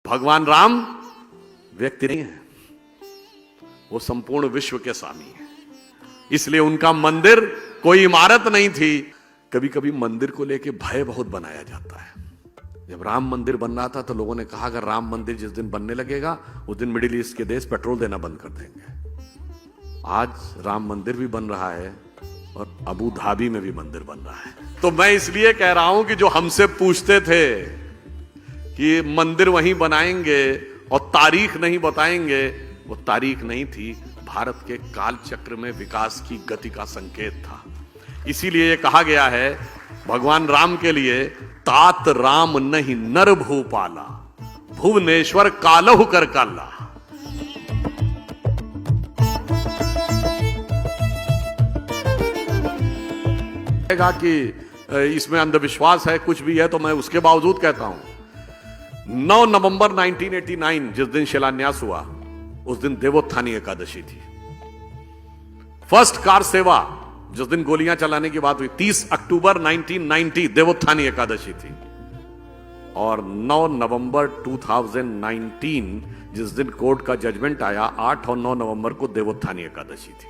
भगवान राम व्यक्ति नहीं है, वो संपूर्ण विश्व के स्वामी है। इसलिए उनका मंदिर कोई इमारत नहीं थी। कभी कभी मंदिर को लेके भय बहुत बनाया जाता है। जब राम मंदिर बन रहा था तो लोगों ने कहा अगर राम मंदिर जिस दिन बनने लगेगा उस दिन मिडिल ईस्ट के देश पेट्रोल देना बंद कर देंगे। आज राम मंदिर भी बन रहा है और अबू धाबी में भी मंदिर बन रहा है। तो मैं इसलिए कह रहा हूं कि जो हमसे पूछते थे कि मंदिर वहीं बनाएंगे और तारीख नहीं बताएंगे, वो तारीख नहीं थी, भारत के काल चक्र में विकास की गति का संकेत था। इसीलिए ये कहा गया है भगवान राम के लिए, तात राम नहीं नर भूपाला, भुवनेश्वर कालहु कर काला। कि इसमें अंधविश्वास है, कुछ भी है, तो मैं उसके बावजूद कहता हूं 9 नवंबर 1989 जिस दिन शिलान्यास हुआ उस दिन देवोत्थानी एकादशी थी। फर्स्ट कार सेवा जिस दिन गोलियां चलाने की बात हुई 30 अक्टूबर 1990 देवोत्थानी एकादशी थी। और 9 नवंबर 2019 जिस दिन कोर्ट का जजमेंट आया 8 और 9 नवंबर को देवोत्थानी एकादशी थी।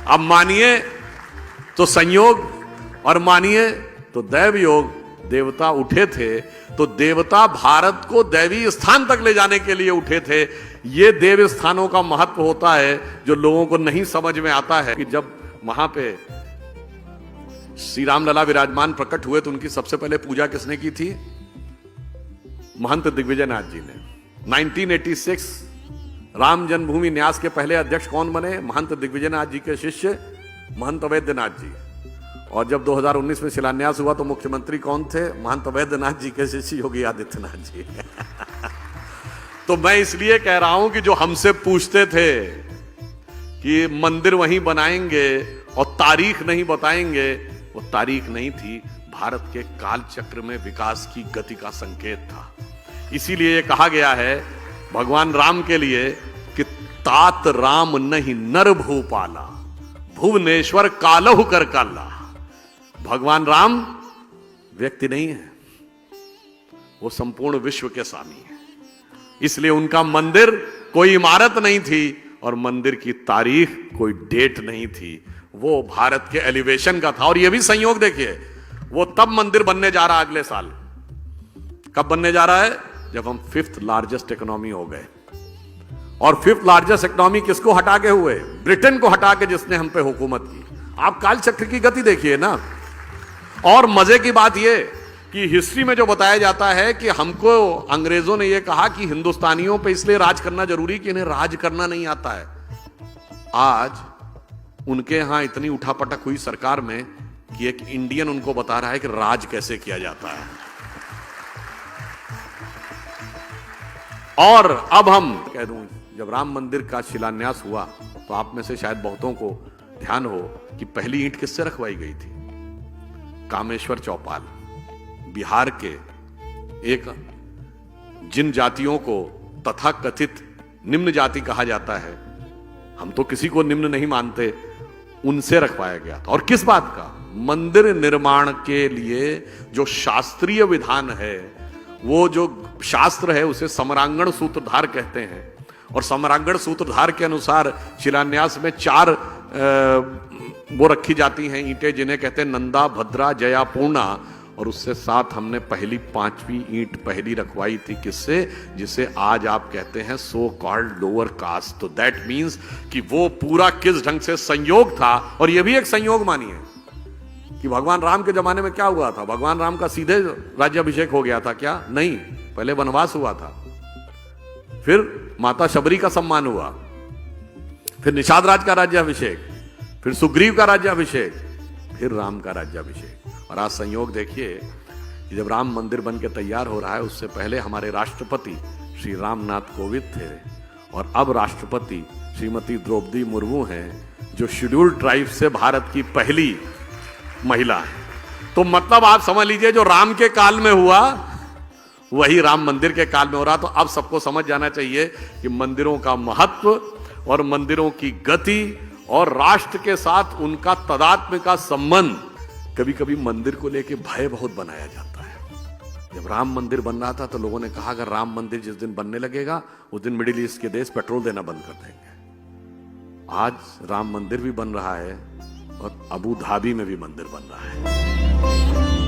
अब मानिए तो संयोग और मानिए तो दैव योग। देवता उठे थे तो देवता भारत को दैवी स्थान तक ले जाने के लिए उठे थे। ये देव स्थानों का महत्व होता है जो लोगों को नहीं समझ में आता है कि जब वहां पे श्री राम लला विराजमान प्रकट हुए तो उनकी सबसे पहले पूजा किसने की थी? महंत दिग्विजयनाथ जी ने। 1986 राम जन्मभूमि न्यास के पहले अध्यक्ष कौन बने? महंत दिग्विजयनाथ जी के शिष्य महंत अवैधनाथ जी। और जब 2019 में शिलान्यास हुआ तो मुख्यमंत्री कौन थे? महंत अवैधनाथ जी के शिष्य योगी आदित्यनाथ जी। तो मैं इसलिए कह रहा हूं कि जो हमसे पूछते थे कि मंदिर वहीं बनाएंगे और तारीख नहीं बताएंगे, वो तारीख नहीं थी, भारत के काल चक्र में विकास की गति का संकेत था। इसीलिए ये कहा गया है भगवान राम के लिए कि तात राम नहीं नर भूपाला, भुवनेश्वर कालहु कर काला। भगवान राम व्यक्ति नहीं है, वो संपूर्ण विश्व के स्वामी है। इसलिए उनका मंदिर कोई इमारत नहीं थी और मंदिर की तारीख कोई डेट नहीं थी, वो भारत के एलिवेशन का था। और ये भी संयोग देखिए, वो तब मंदिर बनने जा रहा अगले साल। कब बनने जा रहा है? जब हम 5th लार्जेस्ट इकोनॉमी हो गए। और 5th लार्जेस्ट इकोनॉमी किसको हटा के हुए? ब्रिटेन को हटा के, जिसने हम पे हुकूमत की। आप काल चक्र की गति देखिए ना। और मजे की बात यह कि हिस्ट्री में जो बताया जाता है कि हमको अंग्रेजों ने यह कहा कि हिंदुस्तानियों पे इसलिए राज करना जरूरी कि इन्हें राज करना नहीं आता है। आज उनके यहां इतनी उठापटक हुई सरकार में कि एक इंडियन उनको बता रहा है कि राज कैसे किया जाता है। और अब हम कह दूं, जब राम मंदिर का शिलान्यास हुआ तो आप में से शायद बहुतों को ध्यान हो कि पहली ईंट किससे रखवाई गई थी? कामेश्वर चौपाल, बिहार के एक जिन जातियों को तथाकथित निम्न जाति कहा जाता है, हम तो किसी को निम्न नहीं मानते, उनसे रखवाया गया था। और किस बात का? मंदिर निर्माण के लिए जो शास्त्रीय विधान है, वो जो शास्त्र है उसे समरांगण सूत्रधार कहते हैं। और समरांगण सूत्रधार के अनुसार शिलान्यास में 4 वो रखी जाती हैं ईंटें, जिन्हें कहते हैं नंदा, भद्रा, जया, पूर्णा। और उससे साथ हमने पहली 5वीं ईंट पहली रखवाई थी। किससे? जिसे आज आप कहते हैं सो कॉल्ड लोअर कास्ट। तो दैट मीन्स कि वो पूरा किस ढंग से संयोग था। और यह भी एक संयोग मानिए कि भगवान राम के जमाने में क्या हुआ था? भगवान राम का सीधे राज्याभिषेक हो गया था क्या? नहीं, पहले वनवास हुआ था, फिर माता शबरी का सम्मान हुआ, फिर निषाद राज का राज्याभिषेक, फिर सुग्रीव का राज्याभिषेक, फिर राम का राज्याभिषेक। और आज संयोग देखिए कि जब राम मंदिर बन के तैयार हो रहा है, उससे पहले हमारे राष्ट्रपति श्री रामनाथ कोविंद थे और अब राष्ट्रपति श्रीमती द्रौपदी मुर्मू हैं, जो शेड्यूल्ड ट्राइब से भारत की पहली महिला है। तो मतलब आप समझ लीजिए, जो राम के काल में हुआ वही राम मंदिर के काल में हो रहा। तो अब सबको समझ जाना चाहिए कि मंदिरों का महत्व और मंदिरों की गति और राष्ट्र के साथ उनका तदात्म्य का संबंध, कभी कभी मंदिर को लेकर भय बहुत बनाया जाता है। जब राम मंदिर बन रहा था तो लोगों ने कहा अगर राम मंदिर जिस दिन बनने लगेगा उस दिन मिडिल ईस्ट के देश पेट्रोल देना बंद कर देंगे। आज राम मंदिर भी बन रहा है और अबू धाबी में भी मंदिर बन रहा है।